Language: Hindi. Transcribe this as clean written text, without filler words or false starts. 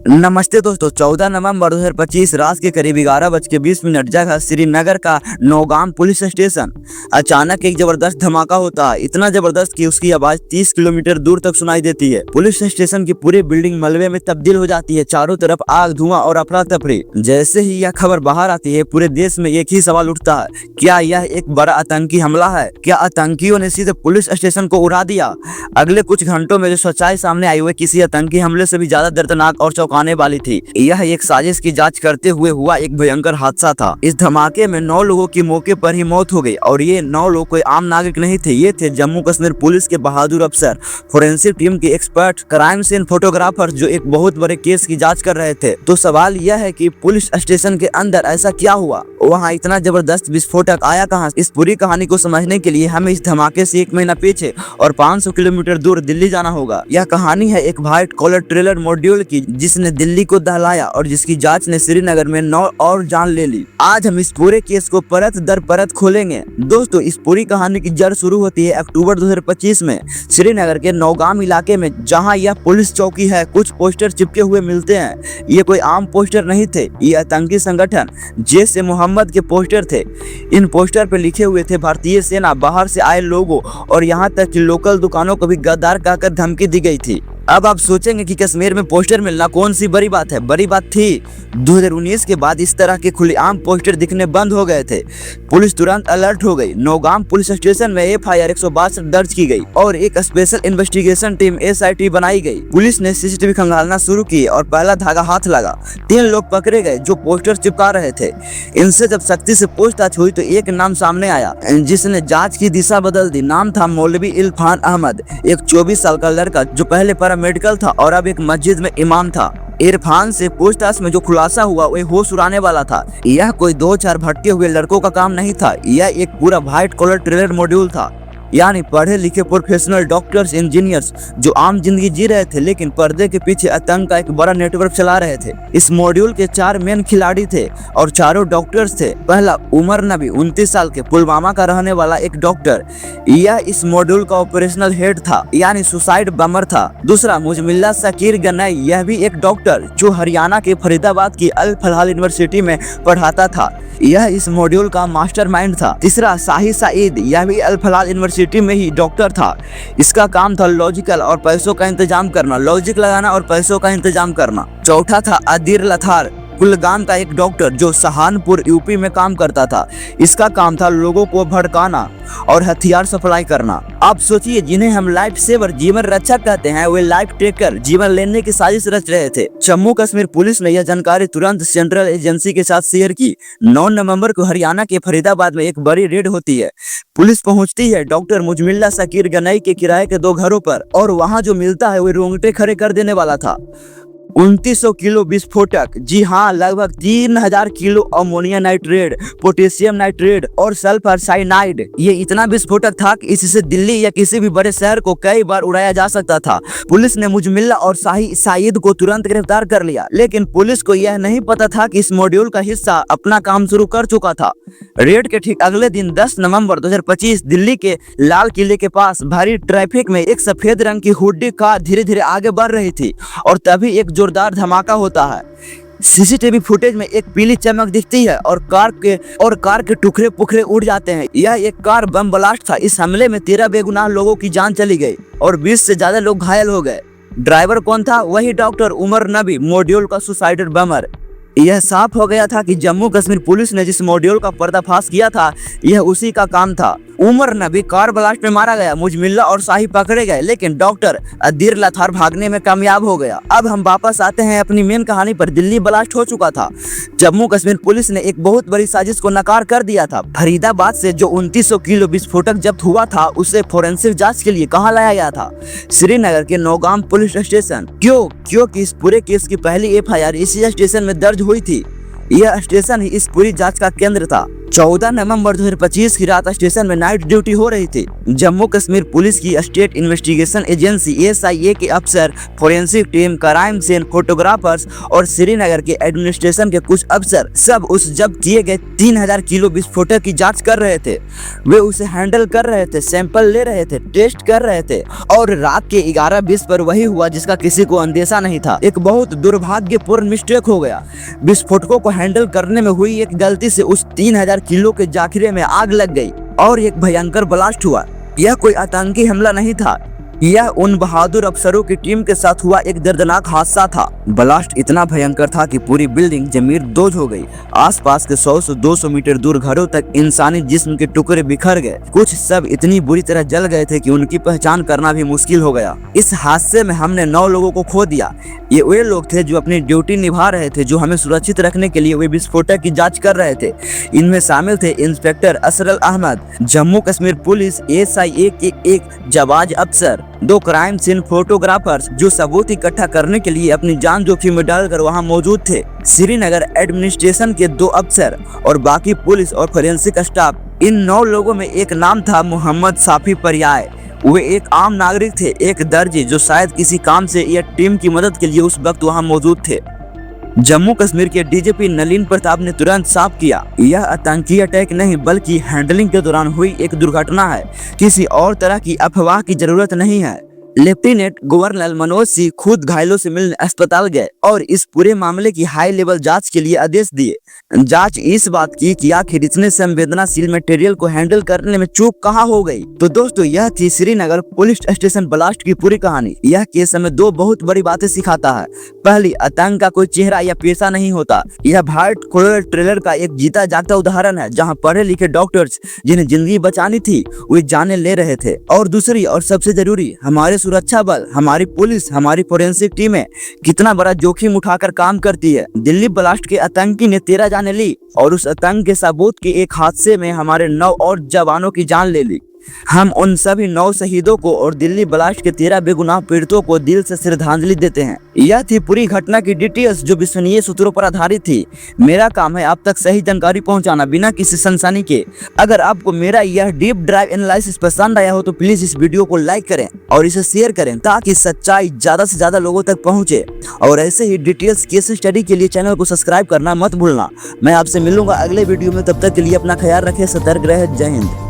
नमस्ते दोस्तों, 14 नवंबर 2025 रात के करीब 11:20 जगह श्रीनगर का नौगाम पुलिस स्टेशन। अचानक एक जबरदस्त धमाका होता है, इतना जबरदस्त कि उसकी आवाज 30 किलोमीटर दूर तक सुनाई देती है। पुलिस स्टेशन की पूरी बिल्डिंग मलबे में तब्दील हो जाती है। चारों तरफ आग, धुआं और अफरा तफरी। जैसे ही यह खबर बाहर आती है, पूरे देश में एक ही सवाल उठता है, क्या यह एक बड़ा आतंकी हमला है? क्या आतंकियों ने सीधे पुलिस स्टेशन को उड़ा दिया? अगले कुछ घंटों में जो सच्चाई सामने आई, हुई किसी आतंकी हमले से भी ज्यादा दर्दनाक और आने वाली थी। यह एक साजिश की जांच करते हुए हुआ एक भयंकर हादसा था। इस धमाके में 9 लोगों की मौके पर ही मौत हो गई और ये 9 लोग कोई आम नागरिक नहीं थे। ये थे जम्मू कश्मीर पुलिस के बहादुर अफसर, फोरेंसिक टीम के एक्सपर्ट, क्राइम सीन फोटोग्राफर जो एक बहुत बड़े केस की जांच कर रहे थे। तो सवाल यह है कि पुलिस स्टेशन के अंदर ऐसा क्या हुआ? वहाँ इतना जबरदस्त विस्फोटक आया कहाँ? इस पूरी कहानी को समझने के लिए हमें इस धमाके से 1 महीना पीछे और 500 किलोमीटर दूर दिल्ली जाना होगा। यह कहानी है एक व्हाइट कॉलर ट्रेलर मॉड्यूल की, जिसने दिल्ली को दहलाया और जिसकी जांच ने श्रीनगर में 9 और जान ले ली। आज हम इस पूरे केस को परत दर परत खोलेंगे। दोस्तों, इस पूरी कहानी की जड़ शुरू होती है अक्टूबर 2025 में श्रीनगर के नौगाम इलाके में, जहां यह पुलिस चौकी है। कुछ पोस्टर चिपके हुए मिलते हैं। ये कोई आम पोस्टर नहीं थे, ये आतंकी संगठन जैश ए मोहम्मद के पोस्टर थे। इन पोस्टर पर लिखे हुए थे भारतीय सेना, बाहर से आए लोगों और यहाँ तक कि लोकल दुकानों को भी गद्दार कहकर धमकी दी गई थी। अब आप सोचेंगे कि कश्मीर में पोस्टर मिलना कौन सी बड़ी बात है। बड़ी बात थी। 2019 के बाद इस तरह के खुलेआम पोस्टर दिखने बंद हो गए थे। पुलिस तुरंत अलर्ट हो गई। नौगाम पुलिस स्टेशन में FIR 162 दर्ज की गई और एक स्पेशल इन्वेस्टिगेशन टीम SIT बनाई गई। पुलिस ने CCTV खंगालना शुरू की और पहला धागा हाथ लगा। 3 लोग पकड़े गए जो पोस्टर चिपका रहे थे। इनसे जब सख्ती से पूछताछ हुई तो एक नाम सामने आया जिसने जाँच की दिशा बदल दी। नाम था मौलवी इरफान अहमद, एक 24 साल का लड़का जो पहले मेडिकल था और अब एक मस्जिद में इमाम था। इरफान से पूछताछ में जो खुलासा हुआ वह होश उड़ाने वाला था। यह कोई 2-4 भटके हुए लड़कों का काम नहीं था। यह एक पूरा व्हाइट कॉलर ट्रेलर मॉड्यूल था, यानी पढ़े लिखे प्रोफेशनल डॉक्टर्स, इंजीनियर्स जो आम जिंदगी जी रहे थे लेकिन पर्दे के पीछे आतंक का एक बड़ा नेटवर्क चला रहे थे। इस मॉड्यूल के 4 मेन खिलाड़ी थे और चारों डॉक्टर्स थे। पहला उमर नबी, 29 साल के, पुलवामा का रहने वाला एक डॉक्टर। यह इस मॉड्यूल का ऑपरेशनल हेड था, यानी सुसाइड बमर था। दूसरा मुजमिल्ला शकीर गनई, यह भी एक डॉक्टर जो हरियाणा के फरीदाबाद की अल फलाल यूनिवर्सिटी में पढ़ाता था। यह इस मॉड्यूल का मास्टरमाइंड था। तीसरा शाही सईद, यह भी अल फलाल यूनिवर्सिटी में ही डॉक्टर था। इसका काम था लॉजिकल और पैसों का इंतजाम करना, लॉजिक लगाना और पैसों का इंतजाम करना। चौथा था अदीर लथार, कुलगाम का एक डॉक्टर जो सहारनपुर UP में काम करता था। इसका काम था लोगों को भड़काना और हथियार सप्लाई करना। आप सोचिए, जिन्हें हम लाइफ सेवर, जीवन रक्षक कहते हैं, वे लाइफ टेकर, जीवन लेने की साजिश रच रहे थे। जम्मू कश्मीर पुलिस ने यह जानकारी तुरंत सेंट्रल एजेंसी के साथ शेयर की। 9 नवंबर को हरियाणा के फरीदाबाद में एक बड़ी रेड होती है। पुलिस पहुंचती है डॉक्टर मुजमिल्ला शकीर गनई के किराए के 2 घरों पर और वहां जो मिलता है वो रोंगटे खड़े कर देने वाला था। 2900 किलो विस्फोटक, जी हाँ, लगभग 3000 kilo ammonia nitrate, potassium nitrate और सल्फर साइनाइड। ये इतना विस्फोटक था कि इससे दिल्ली या किसी भी बड़े शहर को कई बार उड़ाया जा सकता था। पुलिस ने मुजमिल्ला और शाही सईद को तुरंत गिरफ्तार कर लिया, लेकिन पुलिस को यह नहीं पता था कि इस मॉड्यूल का हिस्सा अपना काम शुरू कर चुका था। रेड के ठीक अगले दिन 10 नवंबर 2025 दिल्ली के लाल किले के पास भारी ट्रैफिक में एक सफेद रंग की हुड्डी कार धीरे धीरे आगे बढ़ रही थी और तभी एक जोरदार धमाका होता है। CCTV फुटेज में एक पीली चमक दिखती है और कार के टुकड़े पुखड़े उड़ जाते हैं। यह एक कार बम ब्लास्ट था। इस हमले में 13 बेगुनाह लोगों की जान चली गई और 20 से ज्यादा लोग घायल हो गए। ड्राइवर कौन था? वही डॉक्टर उमर नबी, मॉड्यूल का सुसाइडर बमर। यह साफ हो गया था कि जम्मू कश्मीर पुलिस ने जिस मॉड्यूल का पर्दाफाश किया था यह उसी का काम था। उमर नबी कार ब्लास्ट में मारा गया, मुजमिल्ला और शाही पकड़े गए, लेकिन डॉक्टर अदीर लथार भागने में कामयाब हो गया। अब हम वापस आते हैं अपनी मेन कहानी पर। दिल्ली ब्लास्ट हो चुका था। जम्मू कश्मीर पुलिस ने एक बहुत बड़ी साजिश को नकार कर दिया था। फरीदाबाद से जो 2900 किलो विस्फोटक जब्त हुआ था उसे फोरेंसिक जांच के लिए कहाँ लाया गया था? श्रीनगर के नौगाम पुलिस स्टेशन। क्योंकि इस पूरे केस की पहली FIR इसी स्टेशन में दर्ज हुई थी। यह स्टेशन ही इस पूरी जांच का केंद्र था। 14 नवंबर 2025 की रात स्टेशन में नाइट ड्यूटी हो रही थी। जम्मू कश्मीर पुलिस की स्टेट इन्वेस्टिगेशन एजेंसी SIA के अफसर, forensic team, crime scene, photographers और श्रीनगर के एडमिनिस्ट्रेशन के कुछ अफसर सब उस जब्त किए गए 3000 किलो विस्फोटक की जांच कर रहे थे। वे उसे हैंडल कर रहे थे, सैंपल ले रहे थे, टेस्ट कर रहे थे और रात के 11:20 पर वही हुआ जिसका किसी को अंदेशा नहीं था। एक बहुत दुर्भाग्यपूर्ण मिस्टेक हो गया। विस्फोटकों को हैंडल करने में हुई एक गलती से उस 3000 किलो के जाखिरे में आग लग गई और एक भयंकर ब्लास्ट हुआ। यह कोई आतंकी हमला नहीं था, यह उन बहादुर अफसरों की टीम के साथ हुआ एक दर्दनाक हादसा था। ब्लास्ट इतना भयंकर था कि पूरी बिल्डिंग जमीर-दोज हो गई। आसपास के 100 से 200 मीटर दूर घरों तक इंसानी जिस्म के टुकड़े बिखर गए। कुछ सब इतनी बुरी तरह जल गए थे कि उनकी पहचान करना भी मुश्किल हो गया। इस हादसे में हमने 9 लोगों को खो दिया। ये वे लोग थे जो अपनी ड्यूटी निभा रहे थे, जो हमें सुरक्षित रखने के लिए वे विस्फोटक की जांच कर रहे थे। इनमें शामिल थे inspector Asral Ahmad, Jammu Kashmir police SIA के एक जाबाज अफसर, 2 क्राइम सीन फोटोग्राफर्स जो सबूत इकट्ठा करने के लिए अपनी जान जोखिम में डालकर वहां मौजूद थे, श्रीनगर एडमिनिस्ट्रेशन के 2 अफसर और बाकी पुलिस और फोरेंसिक स्टाफ। इन 9 लोगों में एक नाम था मोहम्मद साफी परियाय। वे एक आम नागरिक थे, एक दर्जी जो शायद किसी काम से या टीम की मदद के लिए उस वक्त वहां मौजूद थे। जम्मू कश्मीर के DGP नलिन प्रताप ने तुरंत साफ किया, यह आतंकी अटैक नहीं बल्कि हैंडलिंग के दौरान हुई एक दुर्घटना है। किसी और तरह की अफवाह की जरूरत नहीं है। लेफ्टिनेंट गवर्नर मनोज सिंह खुद घायलों से मिलने अस्पताल गए और इस पूरे मामले की हाई लेवल जांच के लिए आदेश दिए। जांच इस बात की कि आखिर इतने संवेदनशील मटेरियल को हैंडल करने में चूक कहाँ हो गई। तो दोस्तों, यह थी श्रीनगर पुलिस स्टेशन ब्लास्ट की पूरी कहानी। यह केस हमें 2 बहुत बड़ी बातें सिखाता है। पहली, आतंक का कोई चेहरा या पेशा नहीं होता। यह भारत कोरोना ट्रेलर का एक जीता जागता उदाहरण है, जहाँ पढ़े लिखे डॉक्टर्स जिन्हें जिंदगी बचानी थी वे जाने ले रहे थे। और दूसरी और सबसे जरूरी, हमारे सुरक्षा बल, हमारी पुलिस, हमारी फोरेंसिक टीमें कितना बड़ा जोखिम उठाकर काम करती है। दिल्ली ब्लास्ट के आतंकी ने 13 जानें ली और उस आतंक के सबूत के एक हादसे में हमारे 9 और जवानों की जान ले ली। हम उन सभी 9 शहीदों को और दिल्ली ब्लास्ट के 13 बेगुनाह पीड़ितों को दिल से श्रद्धांजलि देते हैं। यह थी पूरी घटना की डिटेल्स जो विश्वसनीय सूत्रों पर आधारित थी। मेरा काम है आप तक सही जानकारी पहुंचाना बिना किसी सनसनी के। अगर आपको मेरा यह डीप ड्राइव एनालिसिस पसंद आया हो तो प्लीज इस वीडियो को लाइक करें और इसे शेयर करें ताकि सच्चाई ज्यादा से ज्यादा लोगों तक पहुंचे। और ऐसे ही डिटेल्स केस स्टडी के लिए चैनल को सब्सक्राइब करना मत भूलना। मैं आपसे मिलूंगा अगले वीडियो में, तब तक के लिए अपना ख्याल रखें, सतर्क रहे। जय हिंद।